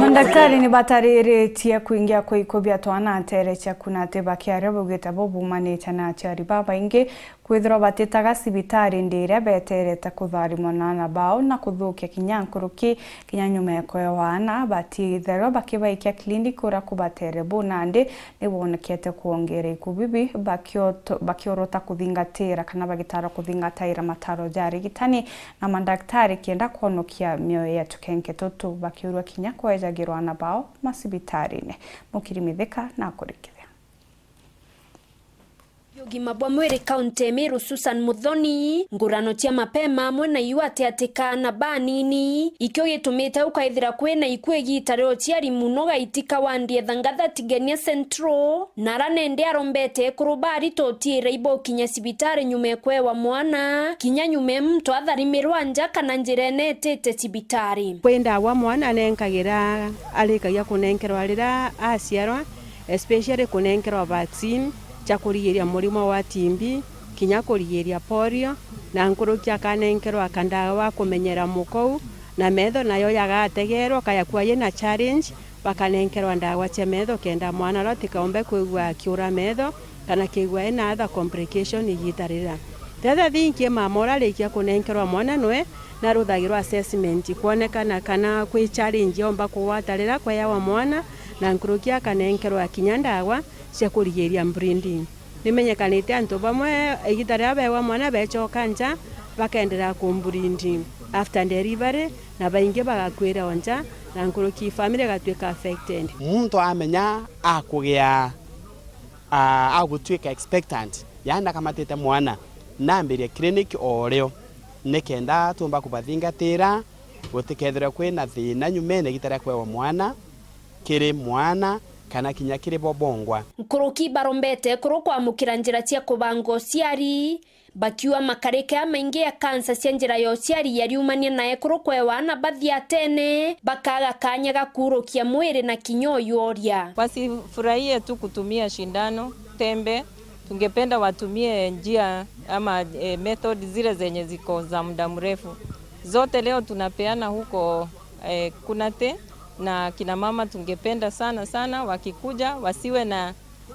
Madaktari ni batarĩrĩtie kuingia kwa ikobia twana aterecha kunate bakiaria bugita bobumanite na aciari babaingi kwithirwo batitaga cibitari ndire beterete kutharimwo na bao na kuthukia kinyankuruki kinyanyumeko ya wana batitherwo bakibaikia kliniki ura kubatere bunandi nibonekete kuongera ikubibi bakiorota kuthingatira kana bagitara kuthingataira mataro jari gitani na madaktari kienda kuonokia mioyo yetu kenke tutu bakiurwa kinyakweja girwana bao masibitarine mukirimithika na kurikithia Yogima bwa mwiri kaunti Meru Susan Muthoni ngurano cia mapema mwena iwate atika na banini ikyo gitumite ukaithira kwena ikwegitaro ciari muno gaitika wandie thangatha tigenia centro naranende arombete kurubari totire ibo kinya sibitare nyume kwewa mwana kinya nyume mtu atharimirwa nja kana njirene tete sibitari kwenda wa mwana nenkagira alikagia kunenkerwa alira asiarwa especially kunenkerwa vaccine chakurigeria murimo wa timbi kinya kurigeria polio na nkurukia kanenkerwa kandawa kumenyera mukou na metho nayo yagategerwa kaya kwa yena challenge bakanenkerwa ndawa cia metho kenda mwana rotikaombe kuigwa kiura metho kana kigwa ena other complication igitarira tetha thinkie mamora likia kunenkerwa mwana nwe na ruthagirwa assessment kuonekana kana kwi challenge omba kuwatarira kwa yawa mwana na nkurukia kanenkerwa kinya ndawa cia kurigeria breeding nimenyekanite antu bamwe igitarira bewa mwana bechoka nja bakaendelea kumbreeding after delivery na baingi bagakwira onja na nkuruki family gatweka affected muntu amenya akugia agutwika expectant yanda kama tete mwana nambiria clinic oreo nekenda tumba kubathingatira gutikethira kwina thina nyumene gitarira kwewa mwana kiri mwana kana kinya kiri bobongwa nkuruki barombete kuru kwamukira njira cia kubango ciari bakiwa makareke amaingi ya kansa cia njira yo ciari yariumania nae kuru kwewa na bathia tene bakaga kanya gakurukia mwiri na kinyoyo oria wasifurahie tu kutumia shindano tembe tungependa watumie njia ama method zile zenye ziko za muda mrefu zote leo tunapeana huko Kunate na kina mama tungependa sana wakikuja wasiwe na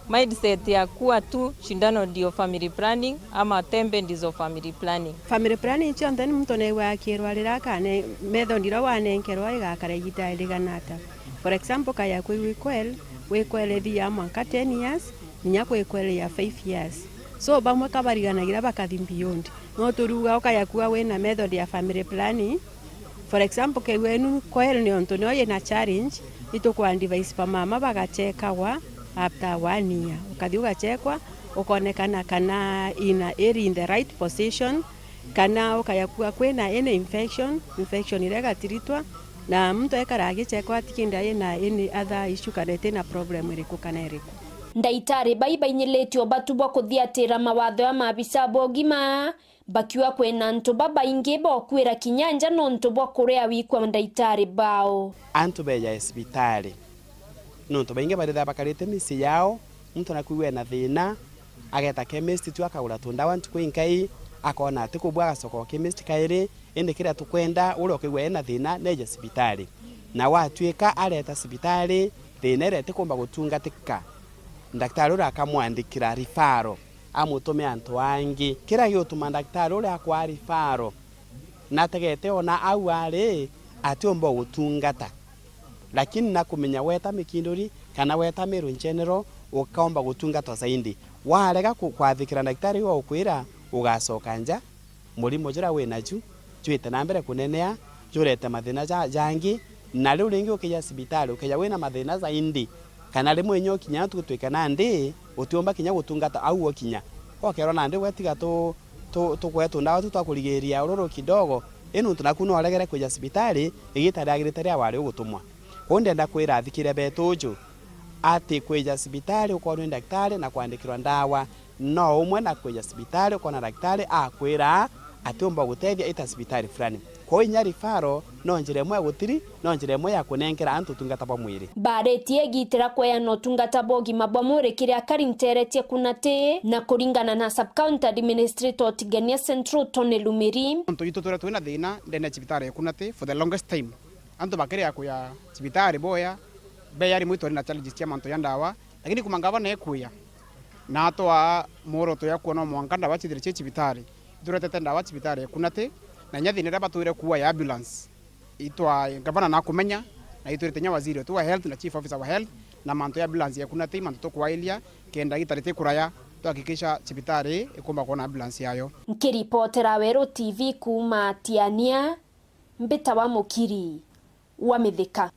mindset ya kuwa tu shindano ndio family planning ama tembe ndizo family planning. Family planning chonde ni mtu newa kirwalira kane metho ndiro wanenkerwa igakara igitaliganata. For example kaya kwikwel thia mwaka 10 years nya kwikwel ya 5 years. So bamwe kabariganagira bakathimbiyondi. No turuga ukaya kuwa wena method ya family planning. For example ke wenu kwel ni onto no yena challenge itukwa device pa mama bagachekawa after 1 year ukathiuga chekwa ukonekana kana in the right position kana ukayakua kwena any infection irega tiritwa na mtu ekaragi chekwa atikinda yena any other issue kana tena problem iriku kana iriku ndaitari baibainyeletie batubwa kuthiatira mawatho ya mabisa bogima bakiwa kwena ntu babaingi bokwira kinyanja no ntu bwa kurea wikwa ndaitari bao antu beja hospitali no to baingi baritha bakarite misi yao mtu nakuiwe na thina ageta chemist tu akagura tundawa ntukwinkai akona ati kubwa soko chemist kairi ende kira tukwenda ule okigwe na thina neje hospitali na watwika areta hospitali thina rete kumba gutungatika daktari ura akamwandikira rifaro amutume antu angi kira giotuma daktari ura akwa rifaro nategete ona au ari atiomba gutungata lakini nakumenya weta mikinduri kana weta Meru general ukaomba gutungata zaidi warega kwathikira daktari wa ukwira ugacoka nja murimo jira wena ju twite na mbere kunenea jurete mathina jangi na riu ringi ukija hospitali ukija wena mathina zaidi kana rimwe nyo kinya tutwika na ndi utiomba kinya gutungata au okinya okero na ndi wetiga tu kwetu ndawa tutakurigeria uroro kidogo enu tunakuno aregere kuja hospitali igitari agiritaria wari ugutumwa konde ndakwira athikire betuju ati kuja hospitali ukono daktari na kuandikirwa ndawa no umwe na kuja hospitali ukono daktari akwira atiomba gutethia ita hospitali fulani ko inyari faro no njire mwe gutiri no njire mwe ya kunenkera antu tungata bwa mwiri baretie gitira kwa no tungata bogima bwa mwiri kiria karinteretie Kunate na kuringana na sub county administrator Tigania Central Tone Lumiri antu itutura twina thina ndene hospitali ya Kunate for the longest time antu bakiria kuya cibitari boya be yari mwito na challenges cia manto ya ndawa lakini kumangava ne kuya na atwa moro to yakuona mwankanda bachithire cibitari durete ndawa cibitari kunate na nyathi nira batwire kuwa ya ambulance itwa gavana na kumenya na itwire nya waziri tu wa health na chief officer wa health na manto ya ambulance ya kunate manto to kwailia kenda gitarite kuraya tuhakikisha cibitari ikumba kuona ambulance yayo. Nkiripotera Wero TV kuma Tiania, Mbita wa Mukiri wa Mithika.